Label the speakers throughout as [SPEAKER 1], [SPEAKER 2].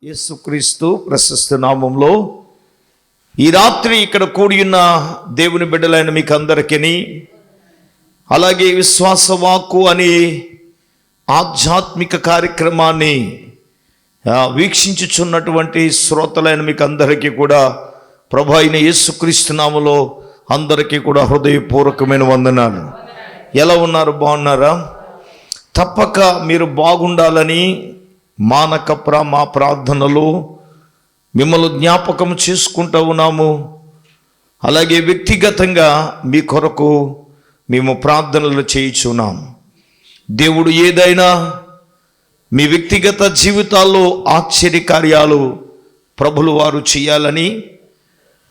[SPEAKER 1] యేసుక్రీస్తు ప్రశస్త నామంలో ఈ రాత్రి ఇక్కడ కూడి ఉన్న దేవుని బిడ్డలైన మీకు అందరికీ, అలాగే విశ్వాస వాక్కు అనే ఆధ్యాత్మిక కార్యక్రమాన్ని వీక్షించుచున్నటువంటి శ్రోతలైన మీకు అందరికీ కూడా ప్రభు అయిన యేసుక్రీస్తు నామములో అందరికీ కూడా హృదయపూర్వకమైన వందనాలు. ఎలా ఉన్నారు? బాగున్నారా? తప్పక మీరు బాగుండాలని మానక మా ప్రార్థనలు మిమ్మల్ని జ్ఞాపకం చేసుకుంటూ ఉన్నాము. అలాగే వ్యక్తిగతంగా మీ కొరకు మేము ప్రార్థనలు చేయుచున్నాం. దేవుడు ఏదైనా మీ వ్యక్తిగత జీవితాల్లో ఆశ్చర్యకార్యాలు ప్రభులు వారు చేయాలని,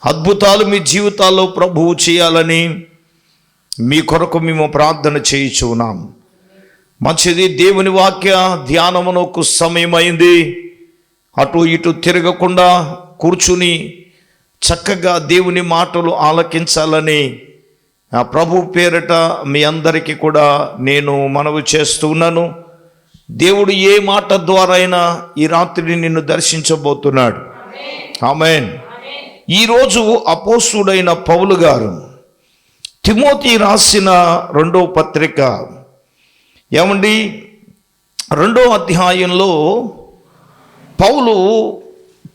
[SPEAKER 1] అద్భుతాలు మీ జీవితాల్లో ప్రభువు చేయాలని మీ కొరకు మేము ప్రార్థన చేయుచున్నాం. మంచిది. దేవుని వాక్య ధ్యానమునకు సమయమైంది. అటు ఇటు తిరగకుండా కూర్చుని చక్కగా దేవుని మాటలు ఆలకించాలని ప్రభు పేరట మీ అందరికీ కూడా నేను మనవి చేస్తున్నాను. దేవుడు ఏ మాట ద్వారా అయినా ఈ రాత్రి నిన్ను దర్శించబోతున్నాడు. ఆమేన్. ఈరోజు అపోస్తుడైన పౌలు గారు తిమోతి రాసిన 2వ పత్రిక, ఏమండి, 2వ అధ్యాయంలో పౌలు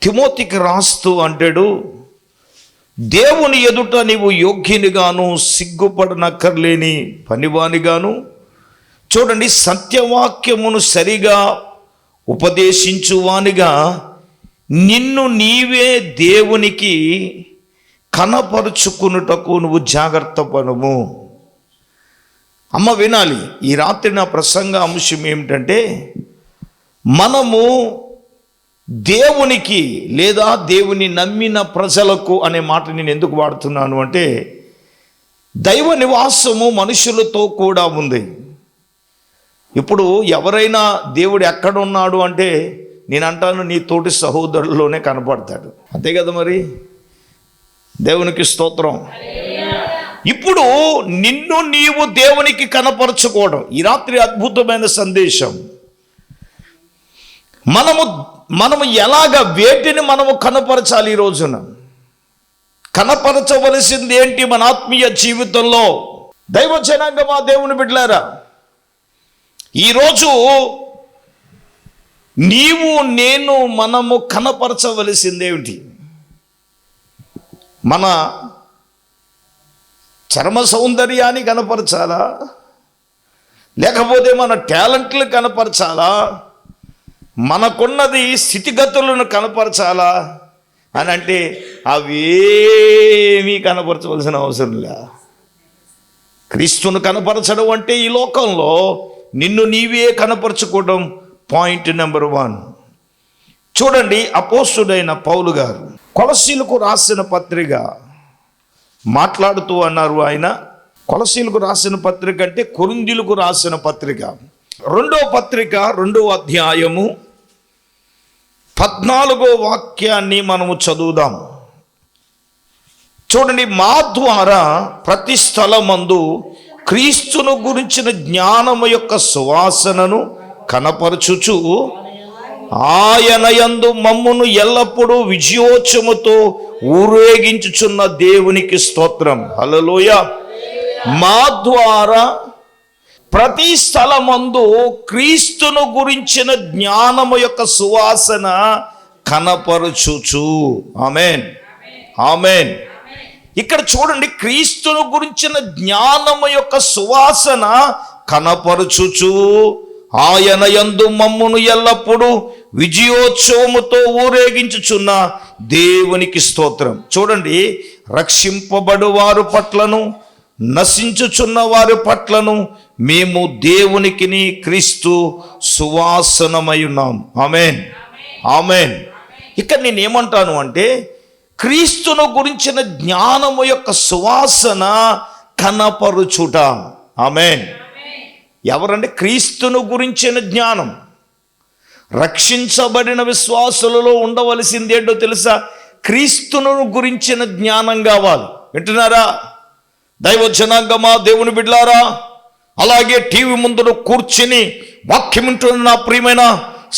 [SPEAKER 1] తిమోతికి రాస్తూ అంటాడు, దేవుని ఎదుట నీవు యోగ్యునిగాను సిగ్గుపడనక్కర్లేని పనివానిగాను, చూడండి, సత్యవాక్యమును సరిగా ఉపదేశించువానిగా నిన్ను నీవే దేవునికి కనపరుచుకున్నటకు నువ్వు జాగ్రత్త పడము. అమ్మ వినాలి. ఈ రాత్రి నా ప్రసంగ అంశం ఏమిటంటే, మనము దేవునికి లేదా దేవుని నమ్మిన ప్రజలకు అనే మాట నేను ఎందుకు వాడుతున్నాను అంటే, దైవ నివాసము మనుషులతో కూడా ఉంది. ఇప్పుడు ఎవరైనా దేవుడు ఎక్కడ ఉన్నాడు అంటే నేను అంటాను, నీ తోటి సహోదరుల్లోనే కనపడతాడు. అంతే కదా మరి. దేవునికి స్తోత్రం. ఇప్పుడు నిన్ను నీవు దేవునికి కనపరచుకోవడం ఈ రాత్రి అద్భుతమైన సందేశం. మనము ఎలాగ వేటిని మనము కనపరచాలి? ఈ రోజున కనపరచవలసింది ఏంటి మన ఆత్మీయ జీవితంలో? దైవ జనాంగమా, దేవుని బిడ్డలారా, ఈరోజు నీవు నేను మనము కనపరచవలసింది ఏమిటి? మన చర్మ సౌందర్యాన్ని కనపరచాలా, లేకపోతే మన టాలెంట్లు కనపరచాలా, మనకున్నది స్థితిగతులను కనపరచాలా అని అంటే అవేమీ కనపరచవలసిన అవసరం లే. క్రీస్తును కనపరచడం అంటే ఈ లోకంలో నిన్ను నీవే కనపరచుకోవడం పాయింట్ నెంబర్ 1. చూడండి, అపోస్తుడైన పౌలు గారు కొలసీలకు రాసిన పత్రిక మాట్లాడుతూ అన్నారు. ఆయన కొలసీలకు రాసిన పత్రిక అంటే కొరింథీయులకు రాసిన పత్రిక, 2వ పత్రిక 2వ అధ్యాయము 14వ వాక్యాన్ని మనము చదువుదాం. చూడండి, మా ద్వారా ప్రతి స్థలమందు క్రీస్తును గురించిన జ్ఞానము యొక్క సువాసనను కనపరచుచు ఆయన యందు మమ్మును ఎల్లప్పుడూ విజయోత్సవముతో ఊరేగించుచున్న దేవునికి స్తోత్రం. హల్లెలూయా. మా ద్వారా ప్రతి స్థలమందు క్రీస్తును గురించిన జ్ఞానము యొక్క సువాసన కనపరచుచు. ఆమేన్, ఆమేన్. ఇక్కడ చూడండి, క్రీస్తును గురించిన జ్ఞానము యొక్క సువాసన కనపరచుచు ఆయన యందు మమ్మును ఎల్లప్పుడూ విజయోత్సవముతో ఊరేగించుచున్న దేవునికి స్తోత్రం. చూడండి, రక్షింపబడు వారి పట్లను నశించుచున్న వారి పట్లను మేము దేవునికిని క్రీస్తు సువాసనమై ఉన్నాం. ఆమేన్, ఆమేన్. ఇక్కడ నేనేమంటాను అంటే, క్రీస్తును గురించిన జ్ఞానము యొక్క సువాసన కనపరుచుట. ఆమేన్. ఎవరంటే క్రీస్తును గురించిన జ్ఞానం. రక్షించబడిన విశ్వాసులలో ఉండవలసింది ఏంటో తెలుసా? క్రీస్తును గురించిన జ్ఞానం కావాలి. వింటున్నారా? దైవ జనాంగమా, దేవుని బిడ్డలారా, అలాగే టీవీ ముందు కూర్చుని వాక్యం వింటున్న నా ప్రియమైన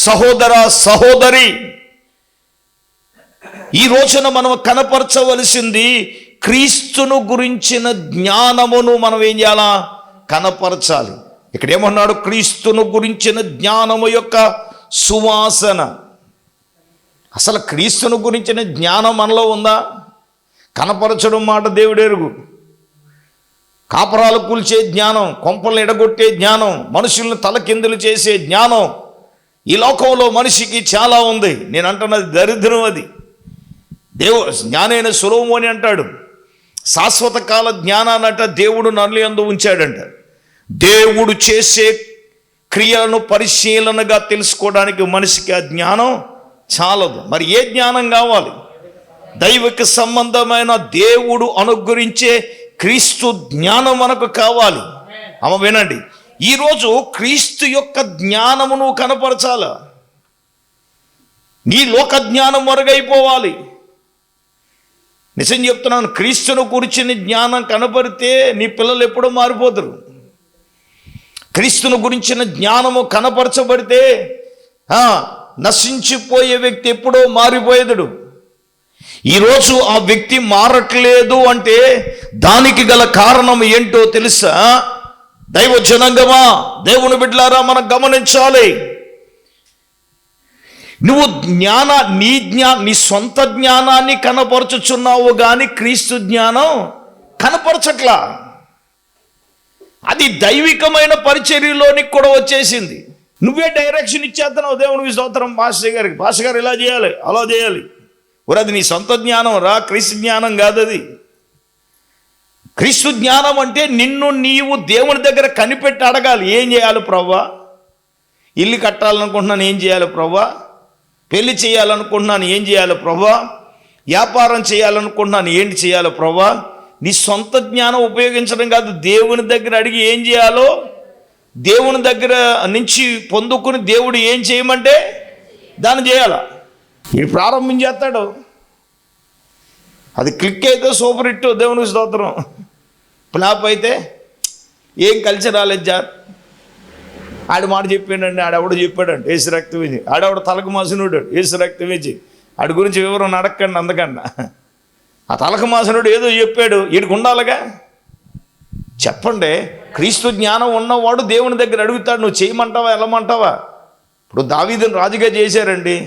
[SPEAKER 1] సహోదర సహోదరి, ఈ రోజున మనం కనపరచవలసింది క్రీస్తును గురించిన జ్ఞానమును మనం ఏం చేయాలా? కనపరచాలి. ఇక్కడ ఏమన్నాడు? క్రీస్తును గురించిన జ్ఞానము యొక్క సువాసన. అసలు క్రీస్తును గురించిన జ్ఞానం మనలో ఉందా? కనపరచడం మాట దేవుడెరుగు. కాపరాలు కూల్చే జ్ఞానం, కొంపలను ఎడగొట్టే జ్ఞానం, మనుషులను తలకిందులు చేసే జ్ఞానం ఈ లోకంలో మనిషికి చాలా ఉంది. నేను అంటున్నది దరిద్రం. అది జ్ఞానైన సొలొమోను అంటాడు, శాశ్వత కాల జ్ఞానాన్నట దేవుడు నన్ను యందు ఉంచాడంట. దేవుడు చేసే క్రియలను పరిశీలనగా తెలుసుకోవడానికి మనిషికి ఆ జ్ఞానం చాలదు. మరి ఏ జ్ఞానం కావాలి? దైవిక సంబంధమైన దేవుడు అనుగ్రహించే క్రీస్తు జ్ఞానం మనకు కావాలి. వినండి, ఈరోజు క్రీస్తు యొక్క జ్ఞానము నువ్వు కనపరచాల. నీ లోక జ్ఞానం మరుగైపోవాలి. నిజం చెప్తున్నాను, క్రీస్తును గురించిన జ్ఞానం కనపడితే నీ పిల్లలు ఎప్పుడో మారిపోతారు. క్రీస్తును గురించిన జ్ఞానము కనపరచబడితే నశించిపోయే వ్యక్తి ఎప్పుడో మారిపోయేదుడు. ఈరోజు ఆ వ్యక్తి మారట్లేదు అంటే దానికి గల కారణం ఏంటో తెలుసా? దైవ జనాంగమా, దేవుని బిడ్డలారా, మనం గమనించాలి. నువ్వు నీ సొంత జ్ఞానాన్ని కనపరచుచున్నావు కానీ క్రీస్తు జ్ఞానం కనపరచట్లా. అది దైవికమైన పరిచర్యలోనికి కూడా వచ్చేసింది. నువ్వే డైరెక్షన్ ఇచ్చేస్తున్నావు దేవునికి స్తోత్రం. పాస్టర్ గారు ఇలా చేయాలి, అలా చేయాలి. అది నీ సొంత జ్ఞానం రా, క్రీస్తు జ్ఞానం కాదు. అది క్రీస్తు జ్ఞానం అంటే నిన్ను నీవు దేవుని దగ్గర కనిపెట్టి అడగాలి. ఏం చేయాలి ప్రభువా? ఇల్లు కట్టాలనుకుంటున్నాను, ఏం చేయాలి ప్రభువా? పెళ్లి చేయాలనుకుంటున్నాను, ఏం చేయాలి ప్రభువా? వ్యాపారం చేయాలనుకుంటున్నాను, ఏంటి చేయాలి ప్రభువా? నీ సొంత జ్ఞానం ఉపయోగించడం కాదు, దేవుని దగ్గర అడిగి ఏం చేయాలో దేవుని దగ్గర నుంచి పొందుకుని దేవుడు ఏం చేయమంటే దాన్ని చేయాలా. ఇది ప్రారంభించేస్తాడు, అది క్లిక్ అయితే సూపర్ హిట్, దేవునికి స్తోత్రం. ఫ్లాప్ అయితే ఏం కలిసి రాలేదు జార్. ఆడి మాట చెప్పాడండి, ఆడెవడు చెప్పాడండి ఏసు రక్తం వేసి, ఆడెవడు తలకు మాసినుడు ఏసు రక్తం వేసి, ఆడి గురించి వివరం అడగండి. అందకన్నా ఆ తలకు మాసినుడు ఏదో చెప్పాడు, వీడికి ఉండాలిగా. చెప్పండి, క్రీస్తు జ్ఞానం ఉన్నవాడు దేవుని దగ్గర అడుగుతాడు, నువ్వు చేయమంటావా వెళ్ళమంటావా? ఇప్పుడు దావీదుని రాజుగా చేశారండి,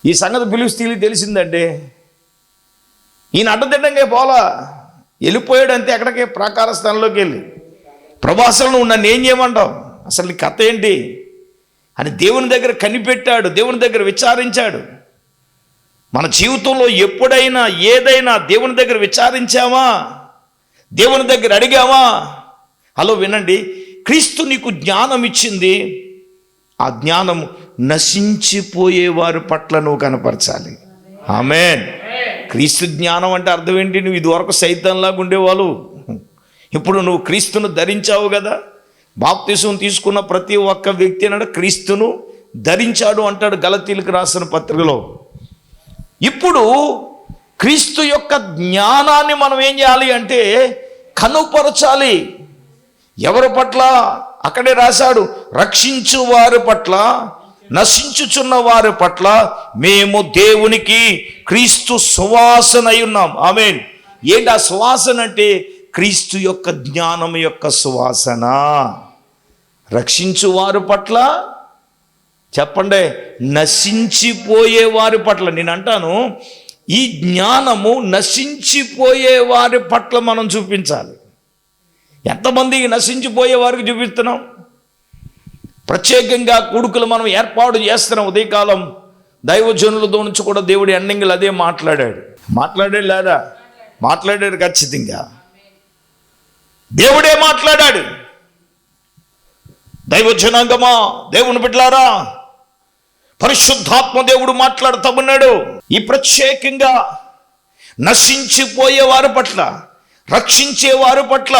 [SPEAKER 1] ఈ సంగతి ఫిలిష్తీయులు తెలిసిందండి. ఈయన అడ్డదిడ్డంగా పోలా, వెళ్ళిపోయాడు అంతే. ఎక్కడికి? ప్రాకార స్థానంలోకి వెళ్ళి, ప్రభాసలు నువ్వు నన్ను ఏం చేయమంటావు, అసలు నీ కథ ఏంటి అని దేవుని దగ్గర కనిపెట్టాడు, దేవుని దగ్గర విచారించాడు. మన జీవితంలో ఎప్పుడైనా ఏదైనా దేవుని దగ్గర విచారించావా? దేవుని దగ్గర అడిగావా? హలో వినండి, క్రీస్తు నీకు జ్ఞానం ఇచ్చింది. ఆ జ్ఞానం నశించిపోయే వారి పట్ల నువ్వు కనపరచాలి. ఆమేన్. క్రీస్తు జ్ఞానం అంటే అర్థం ఏంటి? నువ్వు ఇదివరకు సైతాన్లాగా ఉండేవాళ్ళు, ఇప్పుడు నువ్వు క్రీస్తును ధరించావు కదా. బాప్తిసం తీసుకున్న ప్రతి ఒక్క వ్యక్తి అన్నాడు క్రీస్తును ధరించాడు అంటాడు గలతీయులకు రాసిన పత్రికలో. ఇప్పుడు క్రీస్తు యొక్క జ్ఞానాన్ని మనం ఏం చేయాలి అంటే కనుపరచాలి. ఎవరి పట్ల? అక్కడే రాశాడు, రక్షించు వారి పట్ల, నశించుచున్న వారి పట్ల మేము దేవునికి క్రీస్తు సువాసన అయి ఉన్నాం. ఆమేన్. ఏంటి ఆ సువాసన అంటే? క్రీస్తు యొక్క జ్ఞానం యొక్క సువాసన. రక్షించు వారి పట్ల, చెప్పండి, నశించిపోయే వారి పట్ల. నేను అంటాను, ఈ జ్ఞానము నశించిపోయే వారి పట్ల మనం చూపించాలి. ఎంతమందికి నశించిపోయే వారికి చూపిస్తున్నాం? ప్రత్యేకంగా కొడుకులు మనం ఏర్పాటు చేస్తున్నాం. ఉదయకాలం దైవజనులతో నుంచి కూడా దేవుడి ఎండింగ్లు అదే మాట్లాడాడు లేదా? మాట్లాడాడు ఖచ్చితంగా. దేవుడే మాట్లాడాడు. దైవజనాంగమా, దేవుని బిడ్డలారా, పరిశుద్ధాత్మ దేవుడు మాట్లాడుతూ ఉన్నాడు. ఈ ప్రత్యేకంగా నశించిపోయే వారి పట్ల, రక్షించే వారి పట్ల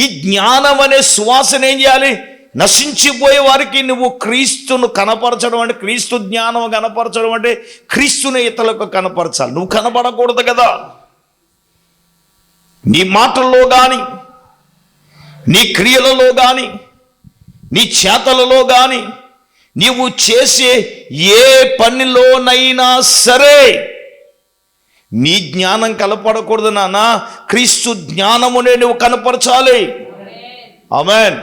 [SPEAKER 1] ఈ జ్ఞానం అనే సువాసన ఏం చేయాలి? నశించిపోయే వారికి నువ్వు క్రీస్తును కనపరచడం అంటే, క్రీస్తు జ్ఞానం కనపరచడం అంటే క్రీస్తుని ఇతరులకు కనపరచాలి. నువ్వు కనపడకూడదు కదా. నీ మాటల్లో కానీ, నీ క్రియలలో కానీ, నీ చేతలలో కానీ, నీవు చేసే ఏ పనిలోనైనా సరే నీ జ్ఞానం కనపడకూడదు నాన్న, క్రీస్తు జ్ఞానమునే నువ్వు కనపరచాలి. ఆమేన్.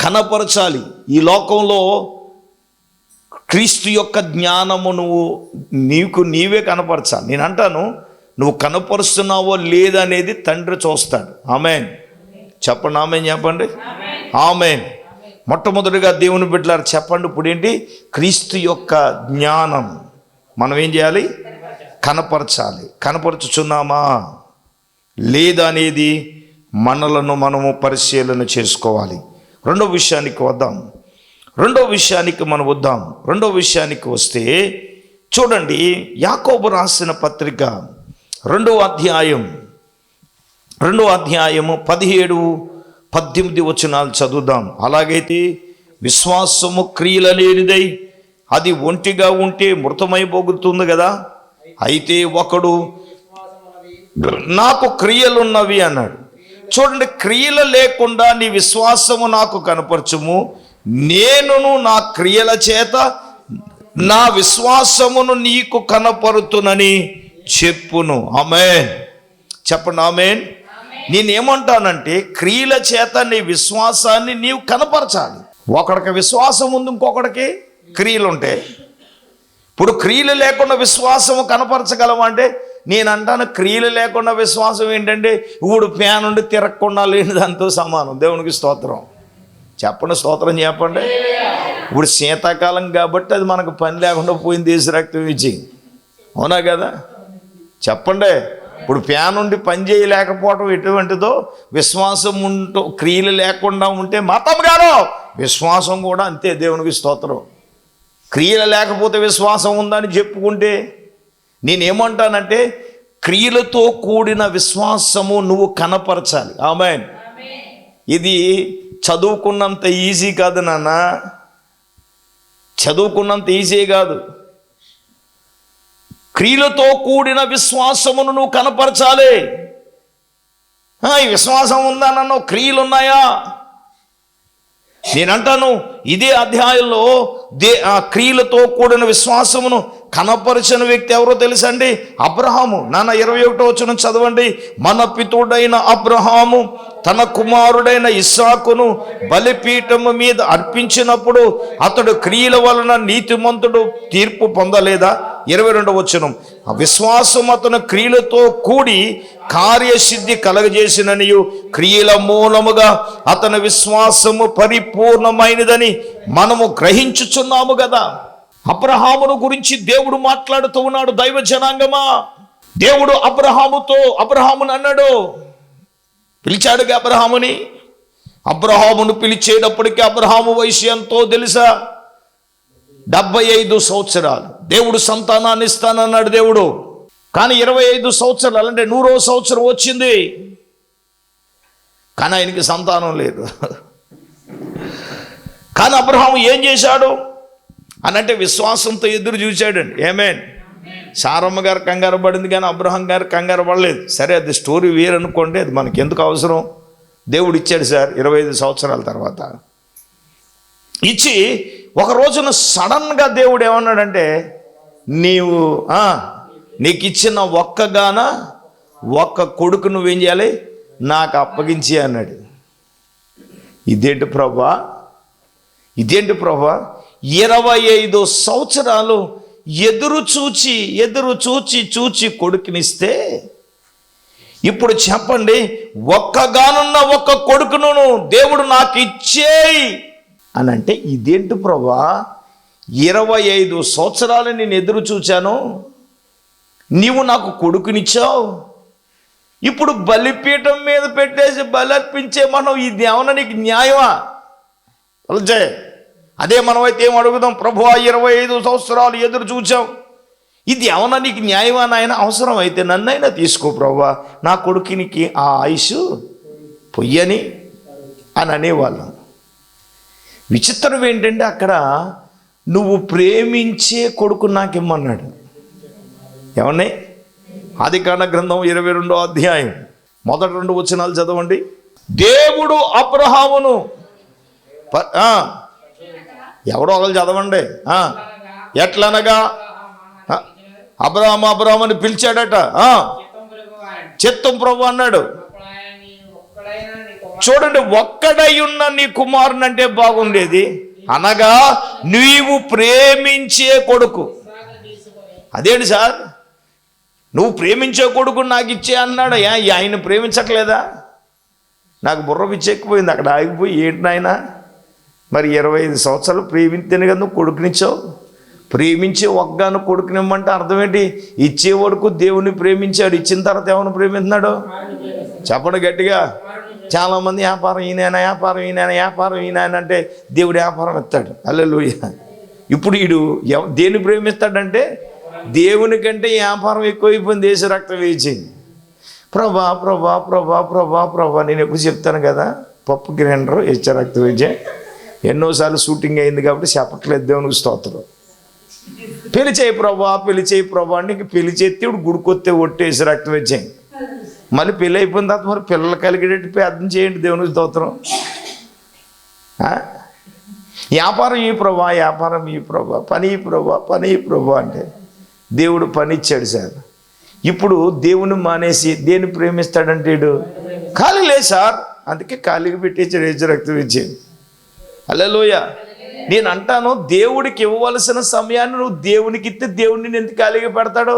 [SPEAKER 1] కనపరచాలి. ఈ లోకంలో క్రీస్తు యొక్క జ్ఞానము నీవే కనపరచాలి. నేను అంటాను, నువ్వు కనపరుస్తున్నావో లేదనేది తండ్రి చూస్తాడు. ఆమేన్ చెప్పండి. ఆమేన్ చెప్పండి. ఆమేన్. మొట్టమొదటిగా దేవుని బిడ్డలారా చెప్పండి. ఇప్పుడు ఏంటి? క్రీస్తు యొక్క జ్ఞానం మనం ఏం చేయాలి? కనపరచాలి. కనపరుచుచున్నామా లేదా అనేది మనలను మనము పరిశీలన చేసుకోవాలి. రెండో విషయానికి వద్దాం. రెండో విషయానికి వస్తే చూడండి, యాకోబు రాసిన పత్రిక 2వ అధ్యాయము 17-18 వచనాలు చదువుదాం. అలాగైతే విశ్వాసము క్రియల లేనిదై అది ఒంటిగా ఉంటే మృతమైపోతుంది కదా. అయితే ఒకడు నాకు క్రియలున్నవి అన్నాడు. చూడండి, క్రియలు లేకుండా నీ విశ్వాసము నాకు కనపరచుము, నేనును నా క్రియల చేత నా విశ్వాసమును నీకు కనపరుతునని చెప్పును. ఆమేన్ చెప్పండి. ఆమేన్. నేనేమంటానంటే, క్రియల చేత నీ విశ్వాసాన్ని నీవు కనపరచాలి. ఒకడికి విశ్వాసం ఉంది, ఇంకొకడికి క్రియలు ఉంటాయి. ఇప్పుడు క్రియలు లేకుండా విశ్వాసము కనపరచగలమంటే, నేను అంటాను క్రియలు లేకుండా విశ్వాసం ఏంటంటే ఇప్పుడు ఫ్యాన్ ఉండి తిరగకుండా లేని దాంతో సమానం. దేవునికి స్తోత్రం చెప్పండి. స్తోత్రం చెప్పండి. ఇప్పుడు శీతాకాలం కాబట్టి అది మనకు పని లేకుండా పోయింది, దేశ రక్తం ఇచ్చి. అవునా కదా? చెప్పండి. ఇప్పుడు ఫ్యాన్ ఉండి పని చేయలేకపోవటం ఎటువంటిదో, విశ్వాసం ఉంటూ క్రియలు లేకుండా ఉంటే మతం కాదు, విశ్వాసం కూడా అంతే. దేవునికి స్తోత్రం. క్రియలు లేకపోతే విశ్వాసం ఉందని చెప్పుకుంటే, నేనేమంటానంటే క్రియలతో కూడిన విశ్వాసము నువ్వు కనపరచాలి. ఆమేన్. ఇది చదువుకున్నంత ఈజీ కాదు నాన్న, చదువుకున్నంత ఈజీ కాదు. క్రియలతో కూడిన విశ్వాసమును నువ్వు కనపరచాలి. ఈ విశ్వాసం ఉందా నన్ను, క్రియలు ఉన్నాయా? నేనంటాను, ఇదే అధ్యాయంలో క్రియలతో కూడిన విశ్వాసమును కనపరిచిన వ్యక్తి ఎవరో తెలుసండి? అబ్రహాము. నాన్న 21వ వచనం చదవండి. మన పితరుడైన అబ్రహాము తన కుమారుడైన ఇస్సాకును బలిపీఠము మీద అర్పించినప్పుడు అతడు క్రియల వలన నీతిమంతుడు తీర్పు పొందలేదా? 22వ వచనం. విశ్వాసం అతను క్రియలతో కూడి కార్యసిద్ధి కలగజేసిననియు క్రియల మూలముగా అతని విశ్వాసము పరిపూర్ణమైనదని మనము గ్రహించుచున్నాము కదా. అబ్రహామును గురించి దేవుడు మాట్లాడుతూ ఉన్నాడు. దైవ జనాంగమా, దేవుడు అబ్రహామును అన్నాడు, పిలిచాడుగా అబ్రహాముని. అబ్రహామును పిలిచేటప్పటికీ అబ్రహాము వయసు ఎంతో తెలుసా? 75 సంవత్సరాలు. దేవుడు సంతానాన్ని ఇస్తానన్నాడు దేవుడు. కానీ 25 సంవత్సరాలు అంటే 100వ సంవత్సరం వచ్చింది, కానీ ఆయనకి సంతానం లేదు. కానీ అబ్రహాము ఏం చేశాడు అని అంటే విశ్వాసంతో ఎదురు చూశాడండి. ఆమేన్. సారమ్మ గారు కంగారు పడింది, కానీ అబ్రహాం గారు కంగారు పడలేదు. సరే, అది స్టోరీ వేరనుకోండి, అది మనకి ఎందుకు అవసరం. దేవుడు ఇచ్చాడు సార్ 25 సంవత్సరాల తర్వాత. ఇచ్చి ఒక రోజున సడన్గా దేవుడు ఏమన్నాడంటే, నీకు ఇచ్చిన ఒక్క కొడుకు నువ్వేం చేయాలి, నాకు అప్పగించి అన్నాడు. ఇదేంటి ప్రభా 25 సంవత్సరాలు ఎదురు చూచి కొడుకునిస్తే, ఇప్పుడు చెప్పండి, ఒక్కగానున్న ఒక్క కొడుకును దేవుడు నాకు ఇచ్చేయి అని అంటే ఇదేంటి ప్రభా, 25 సంవత్సరాలు నేను ఎదురు చూచాను, నీవు నాకు కొడుకునిచ్చావు, ఇప్పుడు బలిపీఠం మీద పెట్టేసి బలర్పించే మనం ఇది ఏమన్నా నీకు న్యాయమా? అదే మనమైతే ఏం అడుగుదాం, ప్రభువా 25 సంవత్సరాలు ఎదురు చూచాం, ఇది ఏమన్నా నీకు న్యాయమా నాయన? అవసరం అయితే నన్నైనా తీసుకో ప్రభువా, నా కొడుకునికి ఆ ఆయుష్ పొయ్యని అని అనేవాళ్ళం. విచిత్రం ఏంటంటే అక్కడ నువ్వు ప్రేమించే కొడుకు నాకు ఇమ్మన్నాడు. ఏమన్నాయి? ఆదికాండ గ్రంథం 22వ అధ్యాయం మొదటి 2 వచనాలు చదవండి. దేవుడు అబ్రహామును ఎవడో ఒకరు చదవండి. ఎట్లనగా అబ్రహాము అబ్రహాము అని పిలిచాడట. చిత్తం ప్రభు అన్నాడు. చూడండి, ఒక్కడై ఉన్న నీ కుమారుని అంటే బాగుండేది. అనగా నీవు ప్రేమించే కొడుకు. అదేంటి సార్, నువ్వు ప్రేమించే కొడుకు నాకు ఇచ్చే అన్నాడు. ఆయన ప్రేమించట్లేదా? నాకు బుర్ర పిచ్చెక్కిపోయింది అక్కడ ఆగిపోయి. ఏంటి నాయన, మరి 25 సంవత్సరాలు ప్రేమించాను కదా నువ్వు కొడుకునిచ్చావు. ప్రేమించే ఒక్కగాను కొడుకునిమ్మంటే అర్థం ఏంటి? ఇచ్చే వరకు దేవుని ప్రేమించాడు, ఇచ్చిన తర్వాత ఏమైనా ప్రేమిస్తున్నాడు? చెప్పండి గట్టిగా. చాలామంది వ్యాపారం ఈయన, వ్యాపారం ఈయన, వ్యాపారం ఈయన అంటే దేవుడు వ్యాపారం ఇస్తాడు. హల్లెలూయా. ఇప్పుడు వీడు దేన్ని ప్రేమిస్తాడంటే దేవుని కంటే వ్యాపారం ఎక్కువైపోయింది. దేశ రక్తం వేచి ప్రభా ప్రభా ప్రభా ప్రభా ప్రభా నేను ఎప్పుడు చెప్తాను కదా, పప్పు గ్రైండర్ హెచ్చ రక్తం వేచే ఎన్నోసార్లు షూటింగ్ అయింది కాబట్టి చెప్పట్లేదు. దేవునికి స్తోత్రం. పెళ్లి చేయి ప్రభా, పెళ్లి చేయి ప్రభా అంటే ఇంక పెళ్లి చేస్తే ఇప్పుడు గుడికొస్తే ఒట్టేసి రక్తం వేచాయి. మళ్ళీ పెళ్ళి అయిపోయిన తర్వాత మరి పిల్లలు కలిగేటట్టు ప్రార్థన చేయండి. దేవునికి స్తోత్రం. వ్యాపారం ఈ ప్రభా, వ్యాపారం ఈ ప్రభా, పని ఈ ప్రభా, పని ఈ ప్రభా అంటే దేవుడు పని ఇచ్చాడు సార్. ఇప్పుడు దేవుని మానేసి దేన్ని ప్రేమిస్తాడంటే ఖాళీ లేదు సార్, అందుకే ఖాళీగా పెట్టేసాడు హెచ్చ రక్తం ఇచ్చేది. హల్లెలూయా. నేను అంటాను, దేవుడికి ఇవ్వవలసిన సమయాన్ని నువ్వు దేవునికి ఇస్తే దేవుడిని నేను ఎందుకు ఖాళీగా పెడతాడు?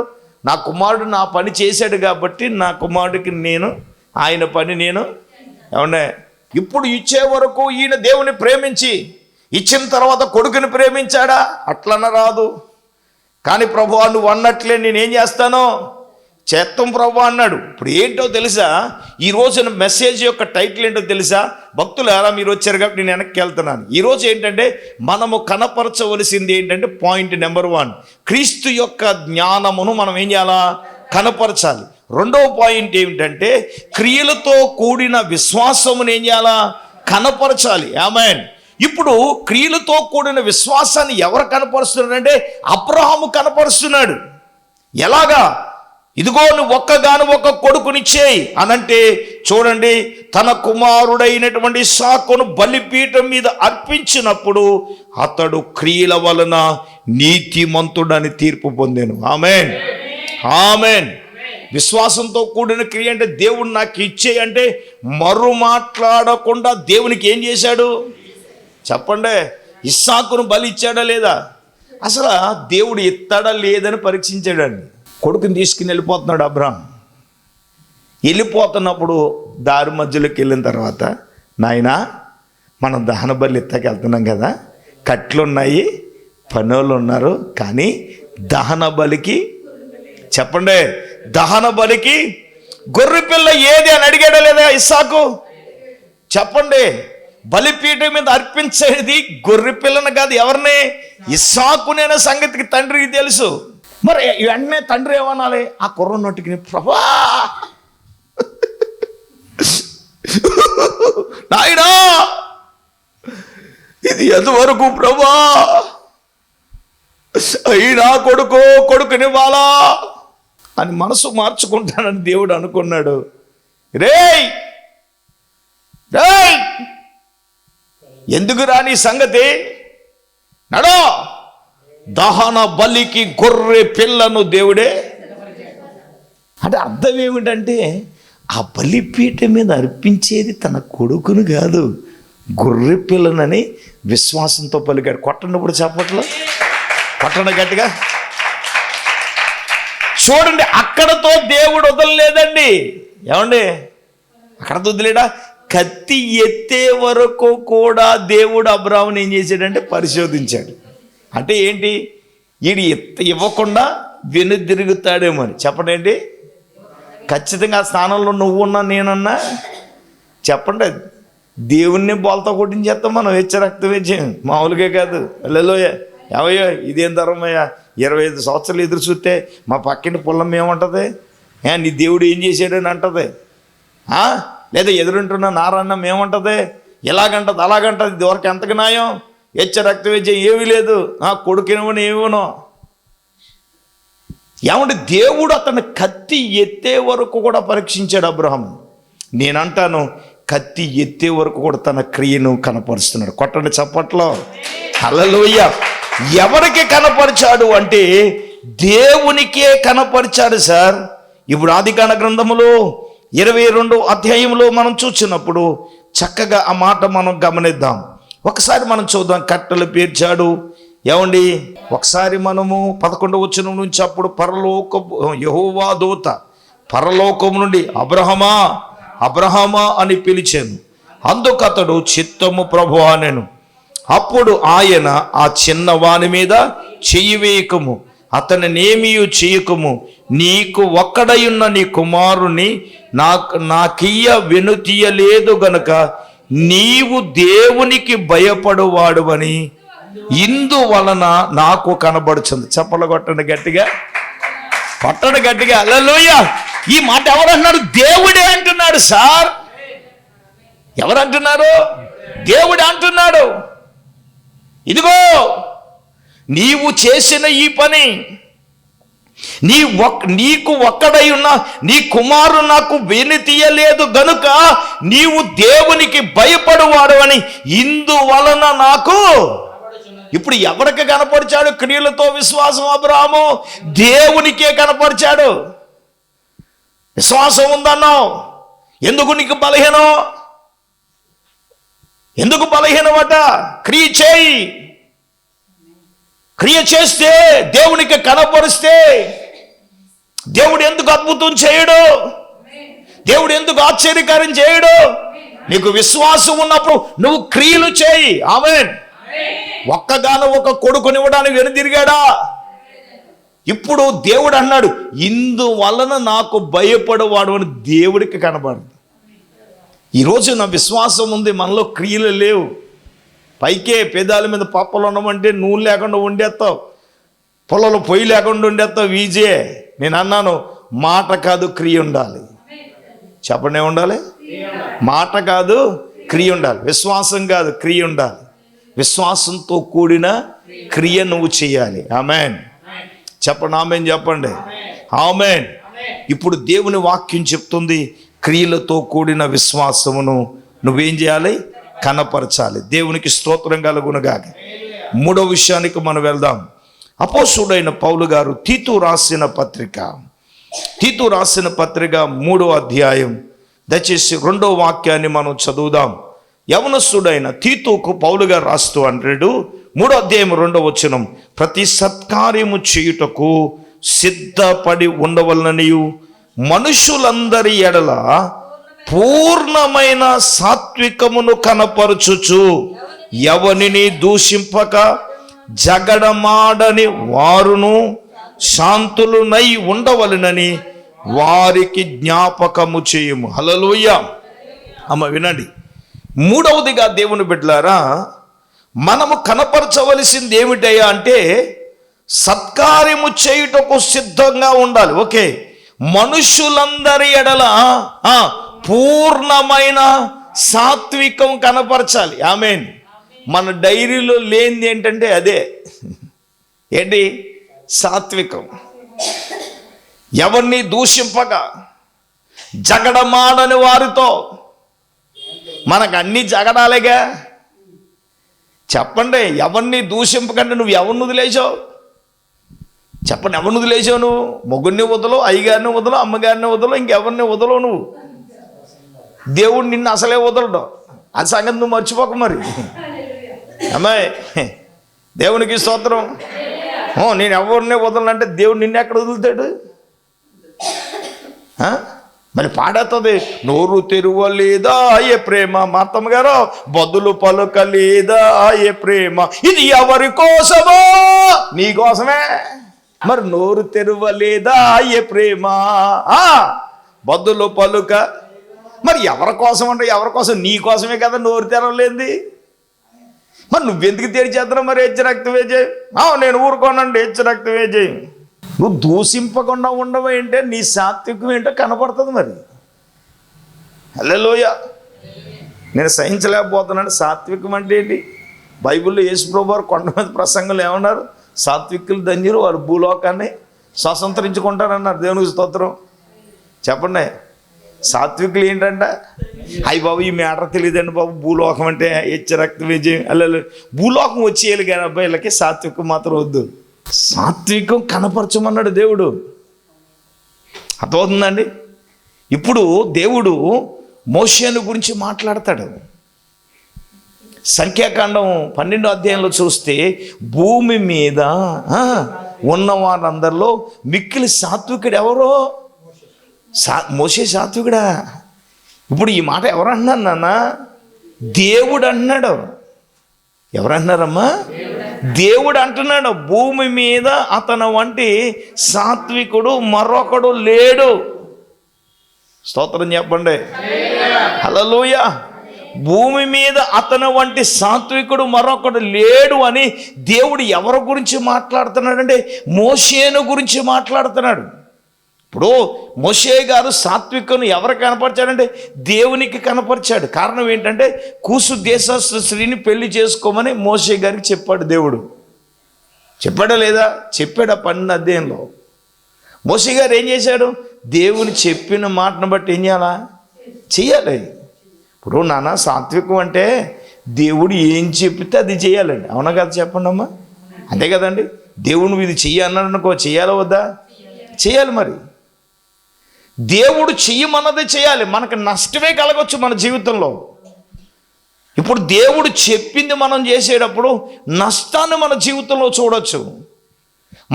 [SPEAKER 1] నా కుమారుడు నా పని చేశాడు కాబట్టి నా కుమారుడికి నేను ఆయన పని నేను ఏమన్నా. ఇప్పుడు ఇచ్చే వరకు ఈయన దేవుని ప్రేమించి ఇచ్చిన తర్వాత కొడుకుని ప్రేమించాడా? అట్లన రాదు. కానీ ప్రభువా నువ్వు అన్నట్లే నేనేం చేస్తానో చేత్తం ప్రభు అన్నాడు. ఇప్పుడు ఏంటో తెలుసా, ఈ రోజున మెసేజ్ యొక్క టైటిల్ ఏంటో తెలుసా? భక్తులు ఎలా మీరు వచ్చారు కాబట్టి నేను వెనక్కి వెళ్తున్నాను. ఈరోజు ఏంటంటే మనము కనపరచవలసింది ఏంటంటే పాయింట్ నెంబర్ 1, క్రీస్తు యొక్క జ్ఞానమును మనం ఏం చేయాలా? కనపరచాలి. రెండవ పాయింట్ ఏమిటంటే క్రియలతో కూడిన విశ్వాసమును ఏం చేయాలా? కనపరచాలి. ఆమేన్. ఇప్పుడు క్రియలతో కూడిన విశ్వాసాన్ని ఎవరు కనపరుస్తున్నాడంటే అబ్రహాము కనపరుస్తున్నాడు. ఎలాగా? ఇదిగో నువ్వు ఒక్కగాను ఒక కొడుకునిచ్చేయి అనంటే చూడండి, తన కుమారుడైనటువంటి ఇస్సాకును బలిపీఠం మీద అర్పించినప్పుడు అతడు క్రియల వలన నీతిమంతుడని తీర్పు పొందాను. ఆమేన్, ఆమేన్. విశ్వాసంతో కూడిన క్రియ అంటే దేవుడు నాకు ఇచ్చేయి అంటే మరు మాట్లాడకుండా దేవునికి ఏం చేశాడు చెప్పండి? ఇస్సాకును బలి ఇచ్చాడా లేదా? అసలు దేవుడు ఇస్తాడా లేదని పరీక్షించాడండి. కొడుకుని తీసుకుని వెళ్ళిపోతున్నాడు అబ్రహాం. వెళ్ళిపోతున్నప్పుడు దారి మధ్యలోకి వెళ్ళిన తర్వాత, నాయనా మనం దహన బలి ఎత్తాకి వెళ్తున్నాం కదా, కట్లు ఉన్నాయి, పనోళ్ళు ఉన్నారు, కానీ దహన బలికి చెప్పండి, దహన బలికి గొర్రె పిల్ల ఏది అని అడిగాడా లేదా ఇస్సాకు? చెప్పండి. బలిపీఠం మీద అర్పించేది గొర్రె పిల్లను కాదు, ఎవరిని? ఇస్సాకునేన సంగతికి తండ్రికి తెలుసు. మరి వెంటనే తండ్రి ఏమనాలి? ఆ కుర్ర నోటికి ప్రభా నాయనా ఇది ఎంతవరకు ప్రభా, అయినా కొడుకునివ్వాలా అని మనసు మార్చుకుంటానని దేవుడు అనుకున్నాడు. రేయ్ రేయ్ ఎందుకు రాని సంగతి? నడో, దహన బలికి గొర్రె పిల్లను దేవుడే. అంటే అర్థం ఏమిటంటే ఆ బలిపీఠం మీద అర్పించేది తన కొడుకును కాదు, గొర్రె పిల్లనని విశ్వాసంతో పలికాడు. కొట్టనప్పుడు చెప్పట్లో కొట్టండి గట్టిగా. చూడండి, అక్కడతో దేవుడు వదలలేదండి. ఏమండి, అక్కడతో వదిలేడా? కత్తి ఎత్తే వరకు కూడా దేవుడు అబ్రాహాముని ఏం చేశాడంటే పరిశోధించాడు. అంటే ఏంటి? వీడు ఇవ్వకుండా వెనుదిరుగుతాడేమో అని చెప్పండి. ఖచ్చితంగా ఆ స్థానంలో నువ్వున్నా నేనన్నా చెప్పండి, దేవుణ్ణి బోల్తా కొట్టించేస్తాం మనం. హెచ్చ రక్తం వేసాం మామూలుగా కాదు. హల్లెలూయా. ఏవయ్యో ఇదేం ధర్మయ్యా, 25 సంవత్సరాలు ఎదురు చూస్తే మా పక్కింటి పుల్లం ఏమంటుంది? నీ దేవుడు ఏం చేశాడని అంటది. లేదా ఎదురుంటున్న నారన్నం ఏమంటది? ఎలాగంటది అలాగంటది. ఇదివరకు ఎంతకు న్యాయం? హెచ్చ రక్తం వేసే ఏమీ లేదు, కొడుకునివ్వను ఏమోనో. ఏమంటే దేవుడు అతను కత్తి ఎత్తే వరకు కూడా పరీక్షించాడు అబ్రహాం. నేనంటాను, కత్తి ఎత్తే వరకు కూడా తన క్రియను కనపరుస్తున్నాడు. కొట్టండి చప్పట్లో. హల్లెలూయా. ఎవరికి కనపరిచాడు అంటే దేవునికే కనపరిచాడు సార్. ఇప్పుడు ఆదికాండ గ్రంథములో 22 అధ్యాయంలో మనం చూసినప్పుడు చక్కగా ఆ మాట మనం గమనిద్దాం. ఒకసారి మనం చూద్దాం. కట్టెలు పేర్చాడు. ఏమండి, ఒకసారి మనము 11వ వచనం నుంచి అప్పుడు యెహోవా దూత పరలోకం నుండి అబ్రహమా అబ్రహమా అని పిలిచాను. అందుకతడు చిత్తము ప్రభువా నేను. అప్పుడు ఆయన ఆ చిన్నవాని మీద చెయ్యి వేయకము, అతనినేమీ చేయకము, నీకు ఒక్కడయున్న నీ కుమారుని నాకియ్య వెనుతీయలేదు గనుక నీవు దేవునికి భయపడువాడువని ఇందువలన నాకు కనబడుచుంది. చప్పలు కొట్టండి గట్టిగా, కొట్టండి గట్టిగా. హల్లెలూయా. ఈ మాట ఎవరంటున్నారు? దేవుడే అంటున్నాడు సార్. ఎవరంటున్నారు? దేవుడే అంటున్నాడు. ఇదిగో నీవు చేసిన ఈ పని, నీకు ఒక్కడై ఉన్న నీ కుమారు నాకు వెనుతీయలేదు గనుక నీవు దేవునికి భయపడువాడు అని ఇందువలన నాకు. ఇప్పుడు ఎవరికి కనపరిచాడు? క్రియలతో విశ్వాసం అబ్రాహాము దేవునికే కనపరిచాడు. విశ్వాసం ఉందన్నావు, ఎందుకు నీకు బలహీనం? ఎందుకు బలహీనమట? క్రియ చేయి. క్రియ చేస్తే, దేవునికి కనపరిస్తే దేవుడు ఎందుకు అద్భుతం చేయడు? దేవుడు ఎందుకు ఆశ్చర్యకార్యం చేయడు? నీకు విశ్వాసం ఉన్నప్పుడు నువ్వు క్రియలు చేయి. ఆమేన్. ఒక్కగాను ఒక కొడుకునివ్వడానికి వెనుదిరిగాడా? ఇప్పుడు దేవుడు అన్నాడు, ఇందువలన నాకు భయపడవాడు అని దేవుడికి కనబడదు. ఈరోజు నా విశ్వాసం ఉంది, మనలో క్రియలు లేవు. పైకే పేదాల మీద పప్పలు ఉండమంటే నూనె లేకుండా వండేస్తావు, పొలంలో పొయ్యి లేకుండా వండేస్తావు. ఈజీ. నేను అన్నాను, మాట కాదు క్రియ ఉండాలి. చెప్పండి, ఉండాలి. మాట కాదు క్రియ ఉండాలి. విశ్వాసం కాదు, క్రియ ఉండాలి. విశ్వాసంతో కూడిన క్రియ నువ్వు చేయాలి. ఆమేన్. చెప్పండి, ఆమేన్ చెప్పండి. ఆమేన్. ఇప్పుడు దేవుని వాక్యం చెప్తుంది, క్రియలతో కూడిన విశ్వాసమును నువ్వేం చేయాలి? కనపరచాలి. దేవునికి స్తోత్రం కలుగునుగాక. 3వ విషయానికి మనం వెళ్దాం. అపోస్తలుడైన పౌలు గారు తీతు రాసిన పత్రిక 3వ అధ్యాయం, దయచేసి 2వ వాక్యాన్ని మనం చదువుదాం. యవనస్తుడైన తీతుకు పౌలు గారు రాస్తూ అంటాడు, 3వ అధ్యాయం 2వ వచనం, ప్రతి సత్కార్యము చేయుటకు సిద్ధపడి ఉండవలననియు మనుషులందరి ఎడల పూర్ణమైన సాత్వికమును కనపరచుచు ఎవనిని దూషింపక జగడమాడని వారును శాంతులునై ఉండవలనని వారికి జ్ఞాపకము చేయుము. హల్లెలూయా. అమ్మ వినండి, 3వదిగా దేవుని బిడ్డలారా, మనము కనపరచవలసింది ఏమిటయ్యా అంటే సత్కార్యము చేయుటకు సిద్ధంగా ఉండాలి. ఓకే. మనుషులందరి ఎడల పూర్ణమైన సాత్వికం కనపరచాలి. ఆమేన్. మన డైరీలో లేనిది ఏంటంటే అదే. ఏంటి? సాత్వికం. ఎవరిని దూషింపక జగడమాడని వారితో. మనకు అన్ని జగడాలేగా. చెప్పండి, ఎవరిని దూషింపకంటే నువ్వు ఎవరిని వదిలేసావు? చెప్పండి, ఎవరిని వదిలేసావు? నువ్వు మొగుడిని వదలవు, అయ్యగారిని వదలవు, అమ్మగారిని వదలవు, ఇంకెవరిని వదలవు. నువ్వు దేవుడు నిన్ను అసలే వదలడు. అది సంగతి నువ్వు మర్చిపోక. మరి అమ్మాయి, దేవునికి స్తోత్రం. నేను ఎవరిని వదలంటే దేవుడు నిన్ను ఎక్కడ వదులుతాడు? మరి పాడేస్తుంది, నోరు తెరువలేదా ఏ ప్రేమ, మా అత్తమ్మ గారు, బదులు పలుకలేదా ఏ ప్రేమ, ఇది ఎవరి కోసమో? నీ కోసమే. మరి నోరు తెరువలేదా ఏ ప్రేమ, బదులు పలుక. మరి ఎవరి కోసం అంటే ఎవరి కోసం? నీ కోసమే కదా నోరు తెరవలేంది. మరి నువ్వెందుకు తెరిచేద్దాం? మరి హెచ్చరక్తవే చేయి. నేను ఊరుకోనండి, హెచ్చరక్తవే చేయి. నువ్వు దూషింపకుండా ఉండవు ఏంటే, నీ సాత్వికం ఏంటో కనపడుతుంది. మరి హల్లెలూయా. నేను సహించలేకపోతున్నాను. సాత్వికం అంటే ఏంటి? బైబిల్లో యేసుప్రభు వారు కొండ మీద ప్రసంగంలో ఏమన్నారు? సాత్వికులు ధన్యులు, వారు భూలోకాన్ని స్వతంత్రించుకుంటారన్నారు. దేవునికి స్తోత్రం. చెప్పండి, సాత్వికులు ఏంటంట? అయ్యి బాబు, ఈ మ్యాటర్ తెలియదండి బాబు. భూలోకం అంటే హెచ్చరక్త విజయం. అల్ల భూలోకం వచ్చేయాలి కానీ అబ్బాయిలకి సాత్వికం మాత్రం వద్దు. సాత్వికం కనపరచమన్నాడు దేవుడు. అర్థమవుతుందండి? ఇప్పుడు దేవుడు మోషేను గురించి మాట్లాడతాడు. సంఖ్యాకాండం 12వ అధ్యాయంలో చూస్తే భూమి మీద ఉన్న వారందరిలో మిక్కిలి సాత్వికుడు ఎవరో? మోషే సాత్వికుడా? ఇప్పుడు ఈ మాట ఎవరు అన్నారు నాన్న? దేవుడు అన్నాడు. ఎవరన్నారమ్మా? దేవుడు అంటున్నాడు, భూమి మీద అతను వంటి సాత్వికుడు మరొకడు లేడు. స్తోత్రం చెప్పండి. హల్లెలూయా. భూమి మీద అతను వంటి సాత్వికుడు మరొకడు లేడు అని దేవుడు ఎవరి గురించి మాట్లాడుతున్నాడంటే మోషేను గురించి మాట్లాడుతున్నాడు. ఇప్పుడు మోషే గారు సాత్వికను ఎవరు కనపరిచాడంటే దేవునికి కనపరిచాడు. కారణం ఏంటంటే కూసు దేశస్థ స్త్రీని పెళ్లి చేసుకోమని మోషే గారికి చెప్పాడు దేవుడు. చెప్పాడా లేదా? చెప్పాడు. 12వ అధ్యాయంలో మోషే గారు ఏం చేశాడు? దేవుని చెప్పిన మాటను బట్టి ఏం చేయాలా? చెయ్యాలి. ఇప్పుడు నాన్న సాత్వికం అంటే దేవుడు ఏం చెప్తే అది చేయాలండి. అవునా కదా? చెప్పండి అమ్మా. అంతే కదండి. దేవుడు నువ్వు ఇది చెయ్యన్నాడు అనుకో, చెయ్యాలా వద్దా? చేయాలి. మరి దేవుడు చెయ్యమన్నది చేయాలి. మనకు నష్టమే కలగవచ్చు మన జీవితంలో. ఇప్పుడు దేవుడు చెప్పింది మనం చేసేటప్పుడు నష్టాన్ని మన జీవితంలో చూడొచ్చు,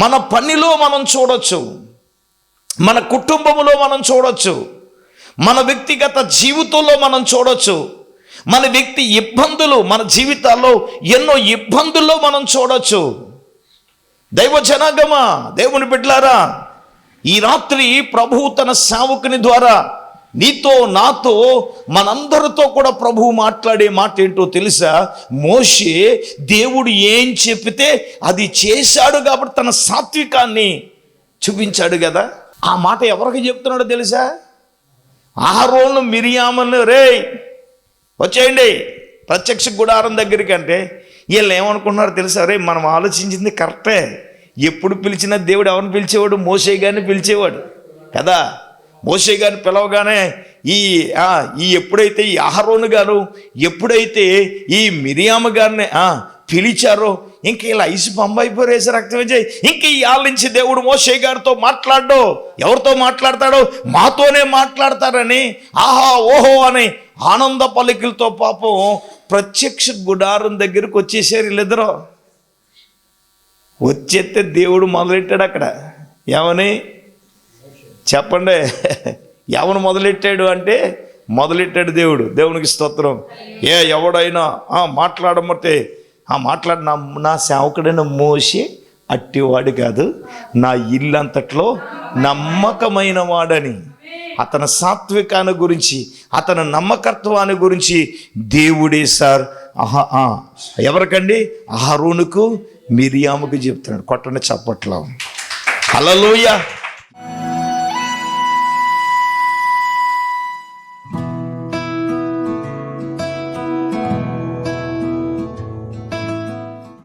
[SPEAKER 1] మన పనిలో మనం చూడొచ్చు, మన కుటుంబంలో మనం చూడొచ్చు, మన వ్యక్తిగత జీవితంలో మనం చూడొచ్చు, మన వ్యక్తి ఇబ్బందులు, మన జీవితాల్లో ఎన్నో ఇబ్బందుల్లో మనం చూడొచ్చు. దైవ జనాంగమా, దేవుని బిడ్డలారా, ఈ రాత్రి ప్రభువు తన సేవకుని ద్వారా నీతో నాతో మనందరితో కూడా ప్రభువు మాట్లాడే మాట ఏంటో తెలుసా? మోషే దేవుడు ఏం చెప్తే అది చేశాడు కాబట్టి తన సాత్వికాన్ని చూపించాడు కదా. ఆ మాట ఎవరికి చెప్తున్నాడో తెలుసా? అహరోను మిరియామును, రే వచ్చేయండి ప్రత్యక్ష గుడారం దగ్గరికి అంటే వీళ్ళు ఏమనుకున్నారో తెలుసా? రే మనం ఆలోచించింది కరెక్టే. ఎప్పుడు పిలిచినా దేవుడు ఎవరిని పిలిచేవాడు? మోషే గారిని పిలిచేవాడు కదా. మోషే గారిని పిలవగానే ఈ ఎప్పుడైతే ఈ అహరోను గారు ఎప్పుడైతే ఈ మిరియాము గారిని పిలిచారో ఇంక ఇలా ఐసు పంపైపోరేసి రక్తం చేయి. ఇంక ఈ ఆళ్ళ నుంచి దేవుడు మోషే గారితో మాట్లాడో. ఎవరితో మాట్లాడతాడో? మాతోనే మాట్లాడతారని ఆహా ఓహో అని ఆనంద పలికలతో పాపం ప్రత్యక్ష గుడారం దగ్గరికి వచ్చేసారు వీళ్ళిద్దరూ. వచ్చేస్తే దేవుడు మొదలెట్టాడు అక్కడ. ఏమని చెప్పండి? ఎవరు మొదలెట్టాడు అంటే మొదలెట్టాడు దేవుడు. దేవునికి స్తోత్రం. ఎవడైనా మాట్లాడమంటే మాట్లాడి నా సేవకుడైన మోషే అట్టివాడు కాదు, నా ఇల్లంతట్లో నమ్మకమైన వాడని, అతని సాత్వికాన్ని గురించి, అతని నమ్మకత్వాన్ని గురించి దేవుడే సార్ ఎవరికండి? అహరోనుకు మిరియాముకు చెప్తున్నాడు. కొట్టండి చప్పట్లో. హల్లెలూయా.